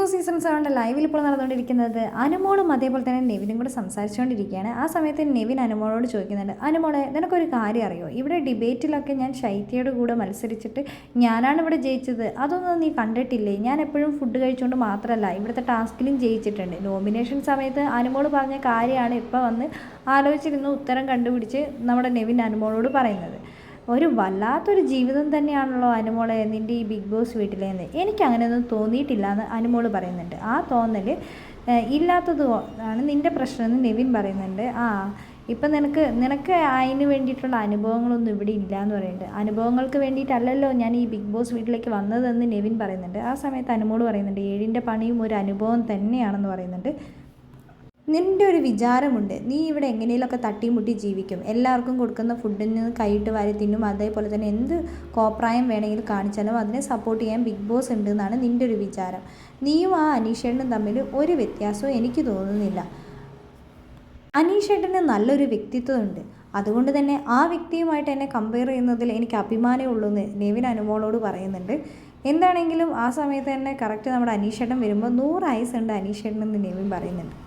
Boss season 7 ലൈവിൽ ഇപ്പോൾ നടന്നുകൊണ്ടിരിക്കുന്നത് അനുമോളും അതേപോലെ തന്നെ നെവിനും കൂടെ സംസാരിച്ചുകൊണ്ടിരിക്കുകയാണ്. ആ സമയത്ത് നെവിൻ അനുമോളോട് ചോദിക്കുന്നുണ്ട്, അനുമോളെ നിനക്കൊരു കാര്യം അറിയോ, ഇവിടെ ഡിബേറ്റിലൊക്കെ ഞാൻ ശൈത്യയുടെ കൂടെ മത്സരിച്ചിട്ട് ഞാനാണ് ഇവിടെ ജയിച്ചത്, അതൊന്നും നീ കണ്ടിട്ടില്ലേ? ഞാൻ എപ്പോഴും ഫുഡ് കഴിച്ചുകൊണ്ട് മാത്രമല്ല ഇവിടുത്തെ ടാസ്കിലും ജയിച്ചിട്ടുണ്ട്. നോമിനേഷൻ സമയത്ത് അനുമോൾ പറഞ്ഞ കാര്യമാണ് ഇപ്പോൾ വന്ന് ആലോചിച്ചിരുന്ന് ഉത്തരം കണ്ടുപിടിച്ച് നമ്മുടെ നെവിൻ അനുമോളോട് പറയുന്നത്. ഒരു വല്ലാത്തൊരു ജീവിതം തന്നെയാണല്ലോ അനുമോളെ നിൻ്റെ ഈ ബിഗ് ബോസ് വീട്ടിലേന്ന്. എനിക്ക് അങ്ങനെയൊന്നും തോന്നിയിട്ടില്ല എന്ന് അനുമോൾ പറയുന്നുണ്ട്. ആ തോന്നൽ ഇല്ലാത്തത് ആണ് നിൻ്റെ പ്രശ്നമെന്ന് നെവിൻ പറയുന്നുണ്ട്. ഇപ്പം നിനക്ക് അതിന് വേണ്ടിയിട്ടുള്ള അനുഭവങ്ങളൊന്നും ഇവിടെ ഇല്ല എന്ന് പറയുന്നുണ്ട്. അനുഭവങ്ങൾക്ക് വേണ്ടിയിട്ടല്ലല്ലോ ഞാൻ ഈ ബിഗ് ബോസ് വീട്ടിലേക്ക് വന്നതെന്ന് നെവിൻ പറയുന്നുണ്ട്. ആ സമയത്ത് അനുമോൾ പറയുന്നുണ്ട്, 7ൻ്റെ പണിയും ഒരു അനുഭവം തന്നെയാണെന്ന് പറയുന്നുണ്ട്. നിൻ്റെ ഒരു വിചാരമുണ്ട്, നീ ഇവിടെ എങ്ങനെയൊക്കെ തട്ടിമുട്ടി ജീവിക്കും, എല്ലാവർക്കും കൊടുക്കുന്ന ഫുഡിൽ നിന്ന് കൈയിട്ട് വാരി തിന്നും, അതേപോലെ തന്നെ എന്ത് കോപ്രായം വേണമെങ്കിലും കാണിച്ചാലും അതിനെ സപ്പോർട്ട് ചെയ്യാൻ ബിഗ് ബോസ് ഉണ്ട് എന്നാണ് നിൻ്റെ ഒരു വിചാരം. നീയും ആ അനീഷേട്ടനും തമ്മിൽ ഒരു വ്യത്യാസവും എനിക്ക് തോന്നുന്നില്ല. അനീഷേട്ടന് നല്ലൊരു വ്യക്തിത്വമുണ്ട്, അതുകൊണ്ട് തന്നെ ആ വ്യക്തിയുമായിട്ട് എന്നെ കമ്പയർ ചെയ്യുന്നതിൽ എനിക്ക് അഭിമാനമേ ഉള്ളൂ എന്ന് നെവിൻ അനുമോളോട് പറയുന്നുണ്ട്. എന്താണെങ്കിലും ആ സമയത്ത് തന്നെ കറക്റ്റ് നമ്മുടെ അനീഷേട്ടൻ വരുമ്പോൾ 100 ആയുസ് ഉണ്ട് അനീഷേട്ടൻ എന്ന് നെവിൻ പറയുന്നുണ്ട്.